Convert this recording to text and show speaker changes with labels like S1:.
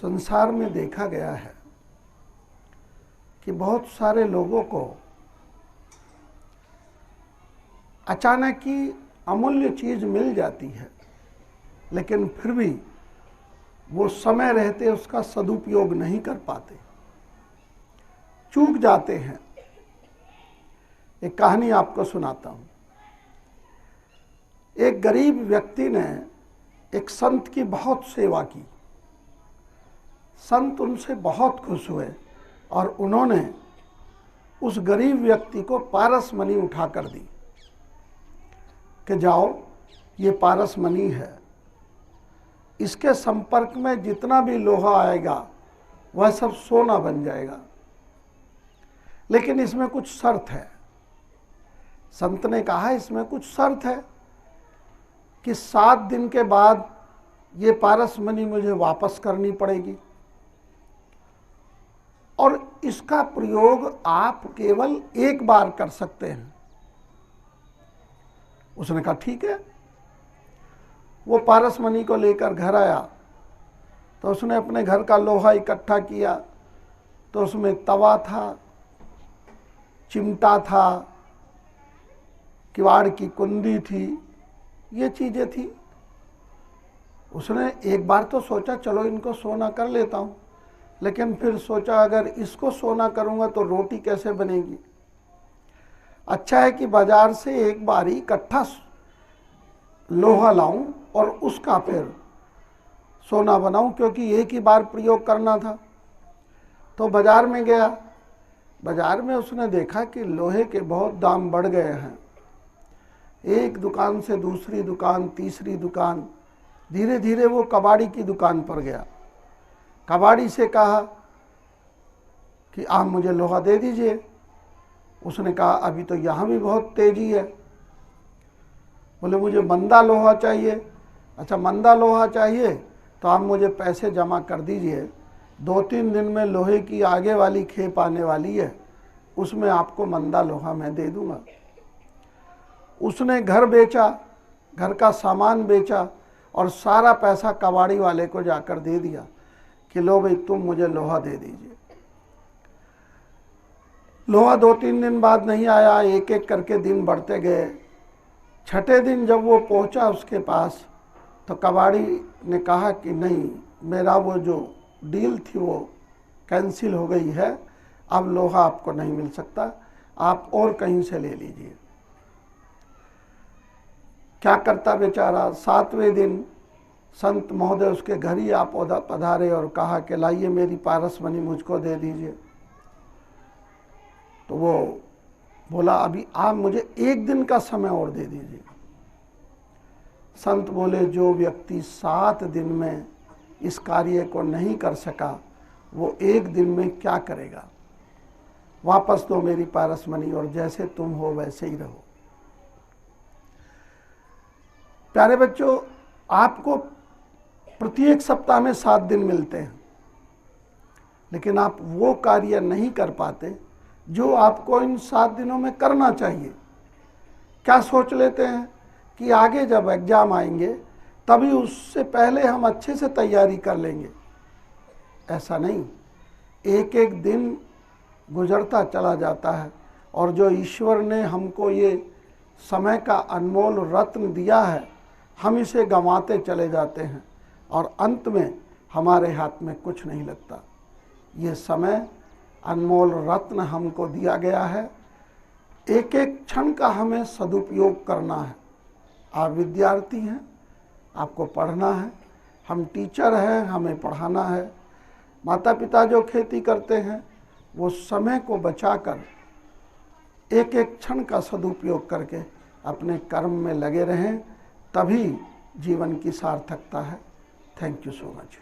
S1: संसार में देखा गया है कि बहुत सारे लोगों को अचानक ही अमूल्य चीज मिल जाती है, लेकिन फिर भी वो समय रहते उसका सदुपयोग नहीं कर पाते, चूक जाते हैं। एक कहानी आपको सुनाता हूं। एक गरीब व्यक्ति ने एक संत की बहुत सेवा की। संत उनसे बहुत खुश हुए और उन्होंने उस गरीब व्यक्ति को पारस मणि उठा कर दी कि जाओ, ये पारस मणि है, इसके संपर्क में जितना भी लोहा आएगा वह सब सोना बन जाएगा, लेकिन इसमें कुछ शर्त है। संत ने कहा इसमें कुछ शर्त है कि 7 दिन के बाद ये पारस मणि मुझे वापस करनी पड़ेगी और इसका प्रयोग आप केवल एक बार कर सकते हैं। उसने कहा ठीक है। वो पारस मणि को लेकर घर आया तो उसने अपने घर का लोहा इकट्ठा किया, तो उसमें तवा था, चिमटा था, किवाड़ की कुंडी थी, ये चीजें थी। उसने एक बार तो सोचा चलो इनको सोना कर लेता हूं, लेकिन फिर सोचा अगर इसको सोना करूंगा तो रोटी कैसे बनेगी। अच्छा है कि बाजार से एक बार ही इकट्ठा लोहा लाऊं और उसका फिर सोना बनाऊं, क्योंकि एक ही बार प्रयोग करना था। तो बाजार में गया। बाजार में उसने देखा कि लोहे के बहुत दाम बढ़ गए हैं। एक दुकान से दूसरी दुकान, तीसरी दुकान, धीरे धीरे वो कबाड़ी की दुकान पर गया। कबाड़ी से कहा कि आप मुझे लोहा दे दीजिए। उसने कहा अभी तो यहाँ भी बहुत तेजी है। बोले मुझे मंदा लोहा चाहिए। अच्छा, मंदा लोहा चाहिए तो आप मुझे पैसे जमा कर दीजिए, 2-3 दिन में लोहे की आगे वाली खेप आने वाली है, उसमें आपको मंदा लोहा मैं दे दूंगा। उसने घर बेचा, घर का सामान बेचा और सारा पैसा कबाड़ी वाले को जाकर दे दिया कि लो भाई तुम मुझे लोहा दे दीजिए। लोहा 2-3 दिन बाद नहीं आया, एक एक करके दिन बढ़ते गए। छठे दिन जब वो पहुंचा उसके पास तो कबाड़ी ने कहा कि नहीं, मेरा वो जो डील थी वो कैंसिल हो गई है, अब लोहा आपको नहीं मिल सकता, आप और कहीं से ले लीजिए। क्या करता बेचारा। 7वें दिन संत महोदय उसके घर ही आप पधारे और कहा कि लाइए मेरी पारस मणि मुझको दे दीजिए। तो वो बोला अभी आप मुझे 1 दिन का समय और दे दीजिए। संत बोले जो व्यक्ति 7 दिन में इस कार्य को नहीं कर सका वो 1 दिन में क्या करेगा। वापस दो मेरी पारस मणि और जैसे तुम हो वैसे ही रहो। प्यारे बच्चों, आपको प्रत्येक सप्ताह में 7 दिन मिलते हैं, लेकिन आप वो कार्य नहीं कर पाते जो आपको इन 7 दिनों में करना चाहिए। क्या सोच लेते हैं कि आगे जब एग्जाम आएंगे तभी उससे पहले हम अच्छे से तैयारी कर लेंगे। ऐसा नहीं, एक एक दिन गुजरता चला जाता है और जो ईश्वर ने हमको ये समय का अनमोल रत्न दिया है, हम इसे गंवाते चले जाते हैं और अंत में हमारे हाथ में कुछ नहीं लगता। ये समय अनमोल रत्न हमको दिया गया है, एक एक क्षण का हमें सदुपयोग करना है। आप विद्यार्थी हैं, आपको पढ़ना है, हम टीचर हैं, हमें पढ़ाना है। माता पिता जो खेती करते हैं वो समय को बचाकर एक एक क्षण का सदुपयोग करके अपने कर्म में लगे रहें, तभी जीवन की सार्थकता है। Thank you so much.